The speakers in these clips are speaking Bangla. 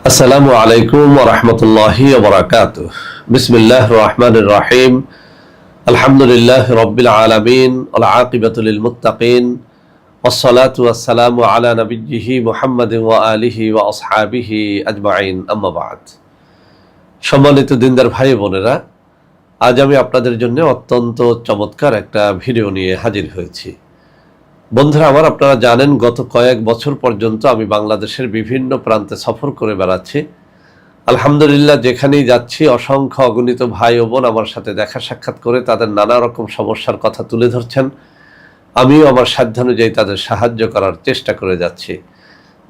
আসসালামু আলাইকুম ওয়া রাহমাতুল্লাহি ওয়া বারাকাতুহু। বিসমিল্লাহির রহমানির রহিম। আলহামদুলিল্লাহি রাব্বিল আলামিন ওয়াল আকিবাতু লিল মুত্তাকিন ওয়াসসালাতু ওয়াসসালামু আলা নাবিয়্যিহি মুহাম্মাদিন ওয়া আলিহি ওয়া আসহাবিহি আজমাইন, আম্মা বা'দ। সম্মানিত দিনদার ভাই বোনেরা, আজ আমি আপনাদের জন্য অত্যন্ত চমৎকার একটা ভিডিও নিয়ে হাজির হয়েছি। বন্ধুরা আমার, আপনারা জানেন গত কয়েক বছর পর্যন্ত আমি বাংলাদেশের বিভিন্ন প্রান্তে সফর করে বেড়াচ্ছি। আলহামদুলিল্লাহ, যেখানেই যাচ্ছি অসংখ্য অগণিত ভাই ও বোন আমার সাথে দেখা সাক্ষাৎ করে তাদের নানা রকম সমস্যার কথা তুলে ধরছেন। আমিও আমার সাধ্যানুযায়ী তাদের সাহায্য করার চেষ্টা করে যাচ্ছি।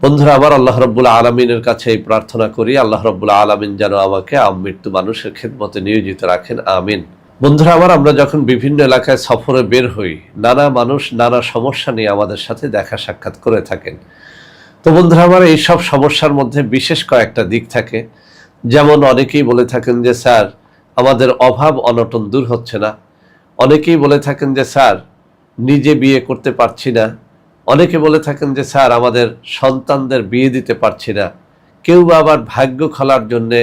বন্ধুরা আমার, আল্লাহ রাব্বুল আলামিনের কাছে এই প্রার্থনা করি, আল্লাহ রাব্বুল আলামিন যেন আমাকে আমৃত্যু মানুষের খেদমতে নিয়োজিত রাখেন, আমিন। বন্ধুরা আমার, আমরা যখন বিভিন্ন এলাকায় সফরে বের হই, নানা মানুষ নানা সমস্যা নিয়ে আমাদের সাথে দেখা সাক্ষাৎ করে থাকেন। তো বন্ধুরা আমার, এইসব সমস্যার মধ্যে বিশেষ কয়েকটা দিক থাকে। যেমন অনেকেই বলে থাকেন যে স্যার, আমাদের অভাব অনটন দূর হচ্ছে না। অনেকেই বলে থাকেন যে স্যার, নিজে বিয়ে করতে পারছি না। অনেকে বলে থাকেন যে স্যার, আমাদের সন্তানদের বিয়ে দিতে পারছি না। কেউ বা আবার ভাগ্য খোলার জন্যে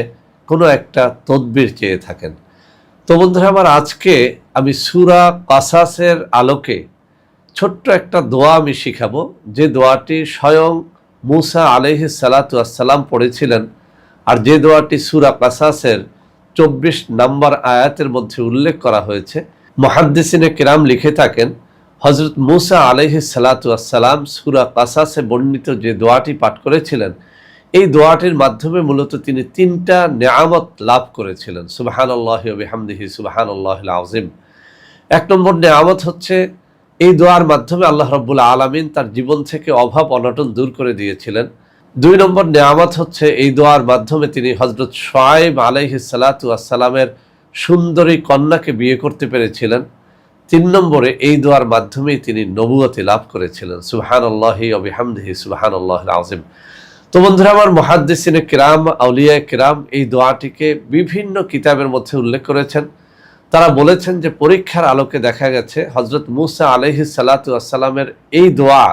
কোনো একটা তদবির চেয়ে থাকেন। তো বন্ধুরা আমার, আজকে আমি সূরা কাসাসের আলোকে ছোট্ট একটা দোয়া আমি শিখাবো, যে দোয়াটি স্বয়ং মূসা আলাইহিস সালাতু ওয়াসসালাম পড়েছিলেন, আর যে দোয়াটি সূরা কাসাসের 24 নম্বর আয়াতের মধ্যে উল্লেখ করা হয়েছে। মুহাদ্দিসিনে কিরাম লিখে থাকেন, হযরত মূসা আলাইহিস সালাতু ওয়াসসালাম সূরা কাসাসে বর্ণিত যে দোয়াটি পাঠ করেছিলেন, এই দোয়াটির মাধ্যমে মূলত তিনি 3টা নেয়ামত লাভ করেছিলেন। সুবহানাল্লাহি ওয়া বিহামদিহি সুবহানাল্লাহিল আযীম। 1 নম্বর নেয়ামত হচ্ছে, এই দোয়ার মাধ্যমে আল্লাহ রাব্বুল আলামিন তার জীবন থেকে অভাব অনটন দূর করে দিয়েছিলেন। 2 নম্বর নেয়ামত হচ্ছে, এই দোয়ার মাধ্যমে তিনি হযরত শুআয়ব আলাইহিস সালাতু ওয়াসসালামের সুন্দরী কন্যাকে বিয়ে করতে পেরেছিলেন। 3 নম্বরে, এই দোয়ার মাধ্যমেই তিনি নবুয়তি লাভ করেছিলেন। সুবহানাল্লাহি ওয়া বিহামদিহি সুবহানাল্লাহিল আযীম। তো বন্ধুরা আমার, মুহাদ্দিসিনে কিরাম, আউলিয়া কিরাম এই দোয়াটিকে বিভিন্ন কিতাবের মধ্যে উল্লেখ করেছেন। তারা বলেছেন যে পরীক্ষার আলোকে দেখা গেছে হযরত মূসা আলাইহিস সালাতু ওয়াসসালামের এই দোয়া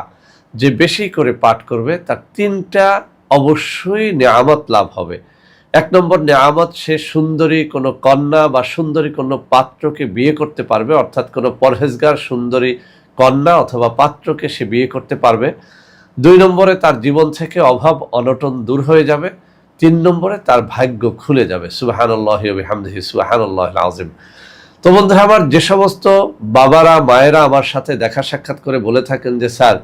যে বেশি করে পাঠ করবে, তার 3টা অবশ্যই নেয়ামত লাভ হবে। 1 নম্বর নেয়ামত, সে সুন্দরী কোনো কন্যা বা সুন্দরী কোনো পাত্রকে বিয়ে করতে পারবে, অর্থাৎ কোনো পরহেজগার সুন্দরী কন্যা অথবা পাত্রকে সে বিয়ে করতে পারবে। 2 নম্বরে, তার জীবন থেকে অভাব অনটন দূর হয়ে যাবে। 3 নম্বরে, তার ভাগ্য খুলে যাবে। সুবহানাল্লাহি ওয়া বিহামদিহি সুবহানাল্লাহিল আযীম। তো বন্ধুরা আমার, যে সমস্ত বাবারা মায়েরা আমার সাথে দেখা সাক্ষাৎ করে বলে থাকেন যে স্যার,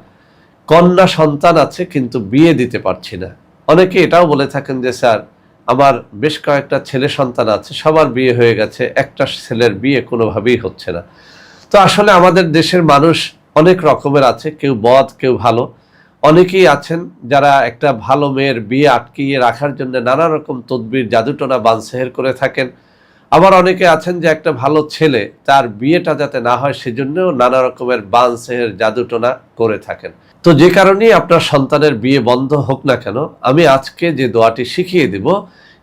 কন্যা সন্তান আছে কিন্তু বিয়ে দিতে পারছি না। অনেকে এটাও বলে থাকেন যে স্যার, আমার বেশ কয়েকটা ছেলে সন্তান আছে, সবার বিয়ে হয়ে গেছে, একটা ছেলের বিয়ে কোনোভাবেই হচ্ছে না। তো আসলে আমাদের দেশের মানুষ অনেক রকমের আছে, কেউ বদ কেউ ভালো। অনেকেই আছেন যারা একটা ভালো মেয়ের বিয়ে আটকিয়ে রাখার জন্য নানা রকম তদবির জাদুটোনা বানসেহের করে থাকেন। আবার অনেকে আছেন যে একটা ভালো ছেলে, তার বিয়েটা যাতে না হয় সেজন্যও নানা রকমের বানসেহের জাদুটোনা করে থাকেন। তো যে কারণেই আপনার সন্তানের বিয়ে বন্ধ হোক না কেন, আমি আজকে যে দোয়াটি শিখিয়ে দিব,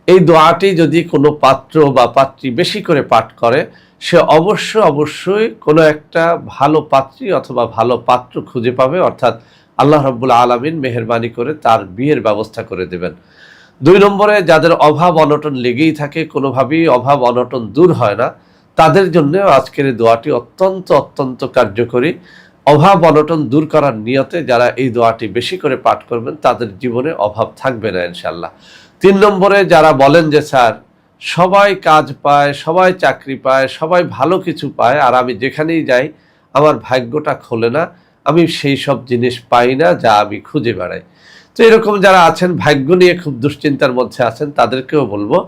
এই দোয়াটি যদি কোনো পাত্র বা পাত্রী বেশি করে পাঠ করে, সে অবশ্যই কোনো একটা ভালো পাত্রী অথবা ভালো পাত্র খুঁজে পাবে, অর্থাৎ আল্লাহ রাব্বুল আলামিন মেহেরবানি করে তার বিয়ের ব্যবস্থা করে দেবেন। 2 নম্বরে, যাদের অভাব অনটন লেগেই থাকে, কোনোভাবেই অভাব অনটন দূর হয় না, তাদের জন্য আজকের এই দোয়াটি অত্যন্ত কার্যকরী। অভাব অনটন দূর করার নিয়তে যারা এই দোয়াটি বেশি করে পাঠ করবেন, তাদের জীবনে অভাব থাকবে না ইনশাআল্লাহ। 3 নম্বরে, যারা বলেন যে স্যার, সবাই কাজ পায়, সবাই চাকরি পায়, সবাই ভালো কিছু পায়, আর আমি যেখানেই যাই আমার ভাগ্যটা খোলে না, আমি সেই সব জিনিস পাই না যা আমি খুঁজে বেড়াই। তো এরকম যারা আছেন, ভাগ্য নিয়ে খুব দুশ্চিন্তার মধ্যে আছেন, তাদেরকেও বলবো,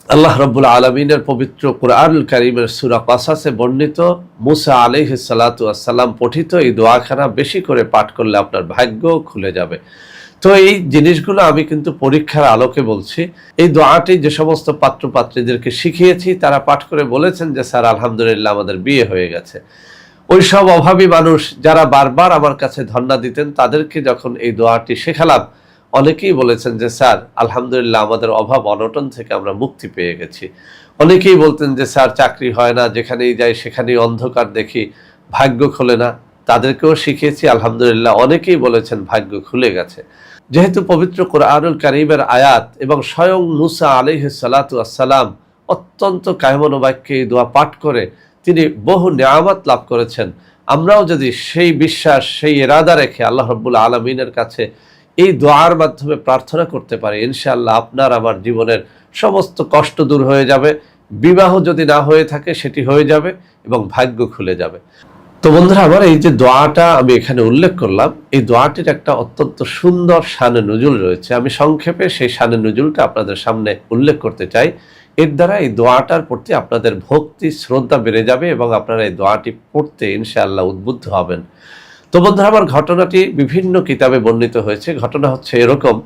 আল্লাহ রাব্বুল আলামিনের পবিত্র কুরআনুল কারীমের সূরা কাসাসে বর্ণিত মূসা আলাইহিস সালাতু ওয়াসসালাম পঠিত এই দোয়াখানা বেশি করে পাঠ করলে আপনার ভাগ্য খুলে যাবে। তো এই জিনিসগুলো আমি কিন্তু পরীক্ষার আলোকে বলছি। এই দোয়াটি যে সমস্ত পাত্র পাত্রীদেরকে শিখিয়েছি, তারা পাঠ করে বলেছেন যে স্যার, আলহামদুলিল্লাহ আমাদের বিয়ে হয়ে গেছে। ওই সব অভাবী মানুষ যারা বারবার আমার কাছে ধর্ণা দিতেন, তাদেরকে যখন এই দোয়াটি শেখালাম, অনেকেই বলেছেন যে স্যার, আলহামদুলিল্লাহ আমাদের অভাব অনটন থেকে আমরা মুক্তি পেয়ে গেছি। অনেকেই বলতেন যে স্যার, চাকরি হয় না, যেখানেই যাই সেখানেই অন্ধকার দেখি, ভাগ্য খোলে না। তাদেরকেও শিখিয়েছি, আলহামদুলিল্লাহ অনেকেই বলেছেন ভাগ্য খুলে গেছে। যেহেতু পবিত্র কোরআনুল কারীমের আয়াত এবং স্বয়ং মুসা আলাইহিস সালাতু ওয়াসসালাম অত্যন্ত কায়মনোবাক্যে এই দোয়া পাঠ করে তিনি বহু নিয়ামত লাভ করেছেন, আমরাও যদি সেই বিশ্বাস সেই ইরাদা রেখে আল্লাহ রাব্বুল আলামিনের কাছে এই দোয়ার মাধ্যমে প্রার্থনা করতে পারি, ইনশাআল্লাহ আপনার আমার জীবনের সমস্ত কষ্ট দূর হয়ে যাবে, বিবাহ যদি না হয়ে থাকে সেটি হয়ে যাবে এবং ভাগ্য খুলে যাবে। তো বন্ধুরা আমার, এই যে দোয়াটা আমি এখানে উল্লেখ করলাম, এই দোয়াটির একটা অত্যন্ত সুন্দর শানে নুজুল রয়েছে। আমি সংক্ষেপে সেই শানে নুজুলটা আপনাদের সামনে উল্লেখ করতে চাই। এর দ্বারা এই দোয়াটার প্রতি আপনাদের ভক্তি শ্রদ্ধা বেড়ে যাবে এবং আপনারা এই দোয়াটি পড়তে ইনশাআল্লাহ উদ্বুদ্ধ হবেন। তো বন্ধুরা আমার, ঘটনাটি বিভিন্ন কিতাবে বর্ণিত হয়েছে। ঘটনা হচ্ছে এরকম,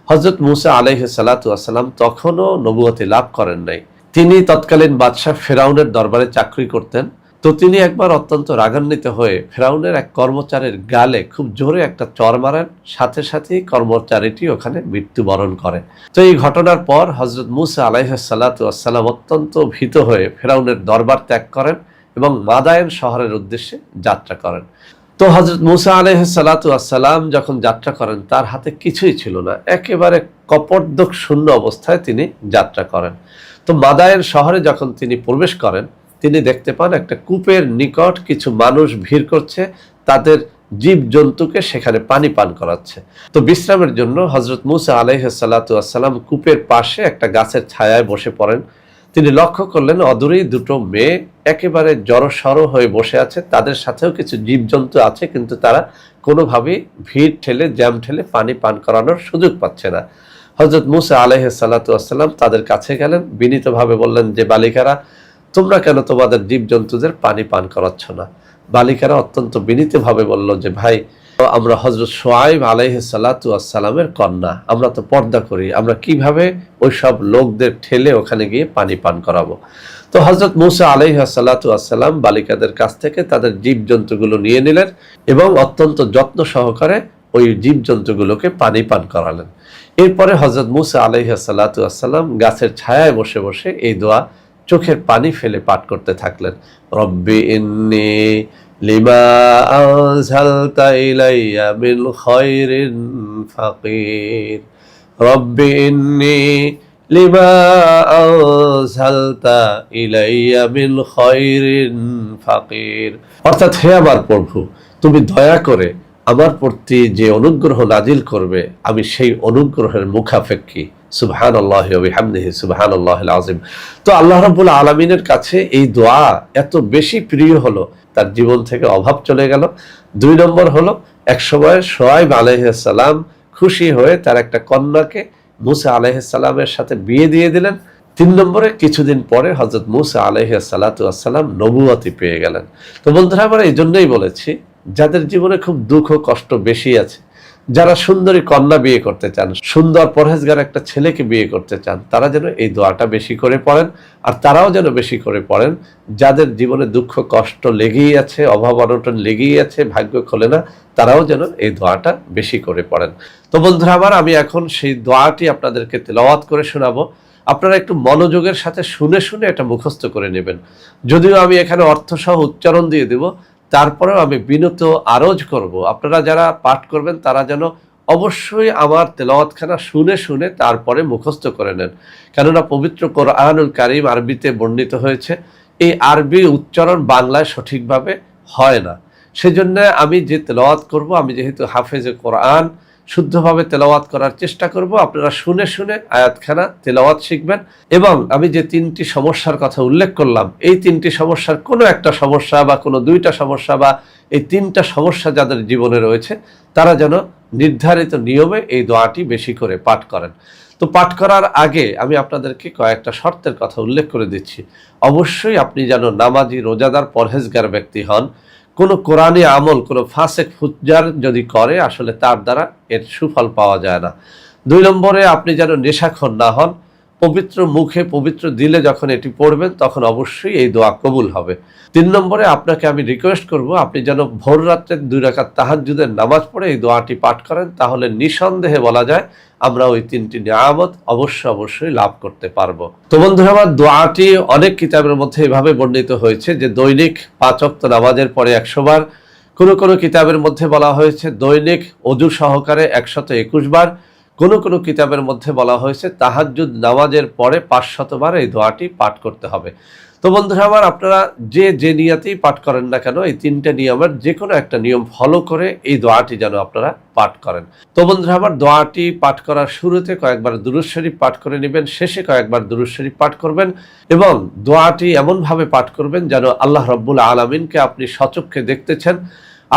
হযরত মুসা আলাইহিস সালাতু ওয়াসসালাম তখনও নবুয়তি লাভ করেন নাই। তিনি তৎকালীন বাদশাহ ফেরাউনের দরবারে চাকরি করতেন। তো তিনি একবার অত্যন্ত রাগান্বিত হয়ে ফেরাউনের এক কর্মচারীর গালে খুব জোরে একটা চড় মারেন, সাথে সাথেই কর্মচারীটি ওখানে মৃত্যুবরণ করে। তো এই ঘটনার পর হযরত মুসা আলাইহিস সালাতু ওয়াসসালাম অত্যন্ত ভীত হয়ে ফেরাউনের দরবার ত্যাগ করেন এবং মাদায়েন শহরের উদ্দেশ্যে যাত্রা করেন। তো হযরত মুসা আলাইহিস সালাতু ওয়াসসালাম যখন যাত্রা করেন তার হাতে কিছুই ছিল না, একেবারে কপর্দক শূন্য অবস্থায় তিনি যাত্রা করেন। তো মাদায়েন শহরে যখন তিনি প্রবেশ করেন, তিনি দেখতে পান একটা কূপের নিকট কিছু মানুষ ভিড় করছে, তাদের জীব জন্তুকে সেখানে পানি পান করাচ্ছে। তো বিশ্রামের জন্য হযরত মুসা আলাইহিস সালাতু ওয়াসসালাম কূপের পাশে একটা গাছের ছায়ায় বসে পড়েন। তিনি লক্ষ্য করলেন অদূরেই দুটো মেয়ে একেবারে জড়সড় হয়ে বসে আছে, তাদের সাথেও কিছু জীবজন্তু আছে, কিন্তু তারা কোনোভাবেই ভিড় ঠেলে জ্যাম ঠেলে পানি পান করানোর সুযোগ পাচ্ছে না। হযরত মুসা আলাইহিস সালাতু ওয়াসসালাম তাদের কাছে গেলেন, বিনীতভাবে বললেন যে বালিকারা, তোমরা কেন তোমাদের জীবজন্তুদের পানি পান করাচ্ছ না? বালিকারা অত্যন্ত বিনীতভাবে বলল যে ভাই, আমরা হযরত শুআয়ব আলাইহিস সালাতু ওয়াসসালামের কন্যা, আমরা তো পর্দা করি, আমরা কিভাবে ওই সব লোকদের ঠেলে ওখানে গিয়ে পানি পান করাবো? তো হযরত মুসা আলাইহিস সালাতু ওয়াসসালাম বালিকাদের কাছ থেকে তাদের জীবজন্তুগুলো নিয়ে নিলেন এবং অত্যন্ত যত্ন সহকারে ওই জীবজন্তুগুলোকে পানি পান করালেন। এরপরে হযরত মুসা আলাইহিস সালাতু ওয়াসসালাম গাছের ছায়ায় বসে বসে এই দোয়া চোখের পানি ফেলে পাঠ করতে থাকলেন। রব্বি ইন্নী লিমা আনজালতা ইলাইয়া মিন খায়রিন ফাকির, রব্বি ইন্নী লিমা আনজালতা ইলাইয়া মিন খায়রিন ফাকির। অর্থাৎ, হে আমার প্রভু, তুমি দয়া করে আমার প্রতি যে অনুগ্রহ নাজিল করবে, আমি সেই অনুগ্রহের মুখাপেক্ষী। সুবহানাল্লাহি ওয়া বিহামদিহি সুবহানাল্লাহিল আযীম। তো আল্লাহ রাব্বুল আলামিনের কাছে এই দোয়া এত বেশি প্রিয় হলো, তার জীবন থেকে অভাব চলে গেল। 2 নম্বর হলো, একসময় শুআয়ব আলাইহিস সালাম খুশি হয়ে তার একটা কন্যাকে মুসা আলাইহিস সালামের সাথে বিয়ে দিয়ে দিলেন। 3 নম্বরে, কিছুদিন পরে হযরত মুসা আলাইহিস সালাতু ওয়াসসালাম নবুয়তি পেয়ে গেলেন। তো বন্ধুরা, আমরা এই জন্যই বলেছি, যাদের জীবনে খুব দুঃখ কষ্ট বেশি আছে, যারা সুন্দরী কন্যা বিয়ে করতে চান, সুন্দর পরহেজগার একটা ছেলেকে বিয়ে করতে চান, তারা যেন এই দোয়াটা বেশি করে পড়েন। আর তারাও যেন বেশি করে পড়েন যাদের জীবনে দুঃখ কষ্ট লেগেই আছে, অভাব অনটন লেগেই আছে, ভাগ্য খোলে না, তারাও যেন এই দোয়াটা বেশি করে পড়েন। তো বন্ধুরা আমার, আমি এখন সেই দোয়াটি আপনাদেরকে তেলাওয়াত করে শোনাবো। আপনারা একটু মনোযোগের সাথে শুনে শুনে এটা মুখস্থ করে নেবেন। যদিও আমি এখানে অর্থসহ উচ্চারণ দিয়ে দেব, তারপরেও আমি বিনত আরজ করব, আপনারা যারা পাঠ করবেন তারা যেন অবশ্যই আমার তেলাওয়াতখানা শুনে শুনে তারপরে মুখস্থ করে নেন। কেননা পবিত্র কোরআনুল কারীম আরবিতে বর্ণিত হয়েছে, এই আরবি উচ্চারণ বাংলায় সঠিকভাবে হয় না। সেজন্য আমি যে তেলাওয়াত করব, আমি যেহেতু হাফেজে কোরআন, শুদ্ধভাবে তেলাওয়াত করার চেষ্টা করব। আপনারা শুনে শুনে আয়াতখানা তেলাওয়াত শিখবেন এবং আমি যে 3টি সমস্যার কথা উল্লেখ করলাম, এই 3টি সমস্যার কোনো একটা সমস্যা বা কোনো 2টা সমস্যা বা এই 3টা সমস্যা যাদের জীবনে রয়েছে, তারা যেন নির্ধারিত নিয়মে এই দোয়াটি বেশি করে পাঠ করেন। তো পাঠ করার আগে আমি আপনাদেরকে কয়েকটা শর্তের কথা উল্লেখ করে দিচ্ছি। অবশ্যই আপনি যেন নামাজি, রোজাদার, পরহেজগার ব্যক্তি হন। কোনো কোরআনী আমল কোনো ফাসেক ফুজ্জার যদি করে, আসলে তার দ্বারা এর সুফল পাওয়া যায় না। 2 নম্বরে, আপনি যেন নেশাখোর না হন। পবিত্র মুখে পবিত্র দিলে যখন এটি পড়বেন তখন অবশ্যই এই দোয়া কবুল হবে। 3 নম্বরে, আপনাকে আমি রিকোয়েস্ট করব, আপনি যেন ভোর রাত্রে 2 রাকাত তাহাজ্জুদের নামাজ পড়ে এই দোয়াটি পাঠ করেন, তাহলে নিঃসন্দেহে বলা যায় আমরা ওই 3টি নিয়ামত অবশ্যই লাভ করতে পারবো। তো বন্ধুরা আমার, দোয়াটি অনেক কিতাবের মধ্যে এভাবে বর্ণিত হয়েছে যে দৈনিক 5 ওয়াক্ত নামাজের পরে 100 বার, কোন কোন কিতাবের মধ্যে বলা হয়েছে দৈনিক ওযু সহকারে 121 বার, কোন কোন কিতাবের মধ্যে বলা হয়েছে তাহাজ্জুদ নামাজের পরে 500 বার এই দোয়াটি পাঠ করতে হবে। তো বন্ধুরা আমার, আপনারা যে নিয়তেই পাঠ করেন না কেন, এই 3টে নিয়মের যে কোনো একটা নিয়ম ফলো করে এই দোয়াটি যেন আপনারা পাঠ করেন। তো বন্ধুরা আমার, দোয়াটি পাঠ করার শুরুতে কয়েকবার দুরূদ শরীফ পাঠ করে নেবেন, শেষে কয়েকবার দুরূদ শরীফ পাঠ করবেন এবং দোয়াটি এমনভাবে পাঠ করবেন যেন আল্লাহ রাব্বুল আলামিনকে আপনি সচক্ষে দেখতেছেন,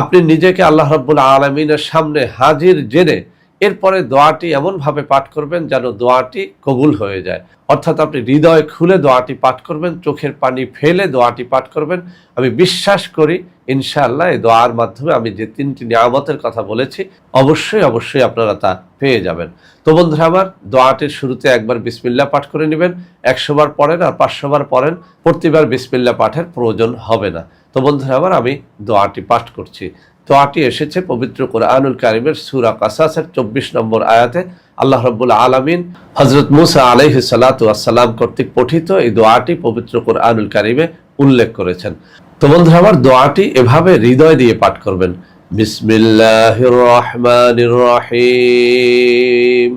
আপনি নিজেকে আল্লাহ রাব্বুল আলামিনের সামনে হাজির জেনে এরপরে দোয়াটি এমনভাবে পাঠ করবেন যেন দোয়াটি কবুল হয়ে যায়। অর্থাৎ আপনি হৃদয় খুলে দোয়াটি পাঠ করবেন, চোখের পানি ফেলে দোয়াটি পাঠ করবেন। আমি বিশ্বাস করি ইনশাআল্লাহ এই দোয়ার মাধ্যমে আমি যে 3টি নিয়ামতের কথা বলেছি অবশ্যই আপনারা তা পেয়ে যাবেন। তো বন্ধুরা আমার, দোয়াটির শুরুতে একবার বিসমিল্লাহ পাঠ করে নেবেন, 100 বার পড়েন আর 500 বার পড়েন, প্রতিবার বিসমিল্লাহ পাঠের প্রয়োজন হবে না। তো বন্ধুরা আমার, আমি দোয়াটি পাঠ করছি। দোয়াটি এসেছে পবিত্র কোরআনুল কারীমের সূরা কাসাসের 24 নম্বর আয়াতে। আল্লাহ রাব্বুল আলামিন হযরত মুসা আলাইহিস সালাতু ওয়াস সালাম কর্তৃক পঠিত এই দোয়াটি পবিত্র কোরআনুল কারীমে উল্লেখ করেছেন। তো বন্ধুরা আমার, দোয়াটি এভাবে হৃদয় দিয়ে পাঠ করবেন। বিসমিল্লাহির রহমানির রহিম।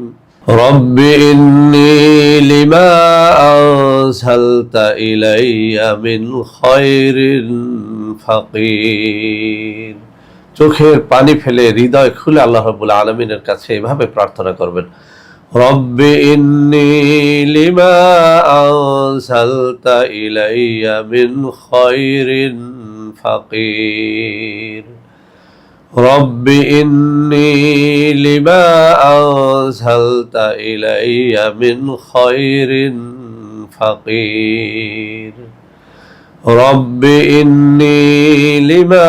রব্বি ইন্নী লিমা আনজালতা ইলাইয়া মিন খায়রিন ফাকির। চোখের পানি ফেলে হৃদয় খুলে আল্লাহ রাব্বুল আলামিনের কাছে এভাবে প্রার্থনা করবেন, রব্বি ইন্নী লিমা আনজালতা ইলাইয়া মিন খায়রিন ফাকির। রব্বি ইন্নী লিমা আনজালতা ইলাইয়া মিন খায়রিন ফাকির। রব্বি ইন্নী লিমা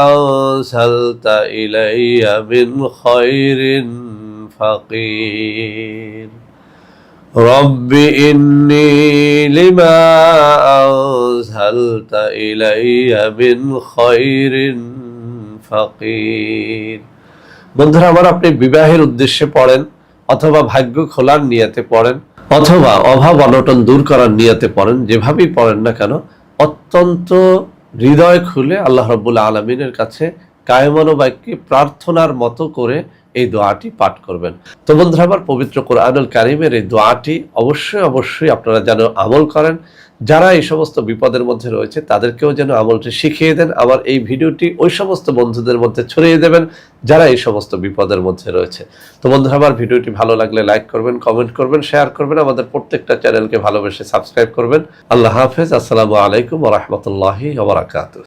আনজালতা ইলাইয়া মিন খায়রিন ফাকির। রব্বি ইন্নী লিমা আনজালতা ইলাইয়া মিন খায়রিন ফাকির। বন্ধুরা আমার, আপনি বিবাহের উদ্দেশ্যে পড়েন অথবা ভাগ্য খোলার নিয়তে পড়েন অথবা অভাব অনটন দূর করার নিয়তে পড়েন, যেভাবেই পড়েন না কেন অত্যন্ত হৃদয় খুলে আল্লাহ রাব্বুল আলামিনের কাছে কায়মনোবাক্যে প্রার্থনার মতো করে এই দোয়াটি পাঠ করবেন। তো বন্ধুরা আমার, পবিত্র কোরআনুল কারীমের এই দোয়াটি অবশ্যই আপনারা যেন আমল করেন। যারা এই সমস্ত বিপদের মধ্যে রয়েছে তাদেরকেও যেন আমলটি শিখিয়ে দেন। আমার এই ভিডিওটি ওই সমস্ত বন্ধুদের মধ্যে ছড়িয়ে দেবেন যারা এই সমস্ত বিপদের মধ্যে রয়েছে। তো বন্ধুরা আমার, ভিডিওটি ভালো লাগলে লাইক করবেন, কমেন্ট করবেন, শেয়ার করবেন, আমাদের প্রত্যেকটা চ্যানেলকে ভালোবেসে সাবস্ক্রাইব করবেন। আল্লাহ হাফেজ। আসসালামু আলাইকুম ওয়া রাহমাতুল্লাহি ওয়া বারাকাতুহু।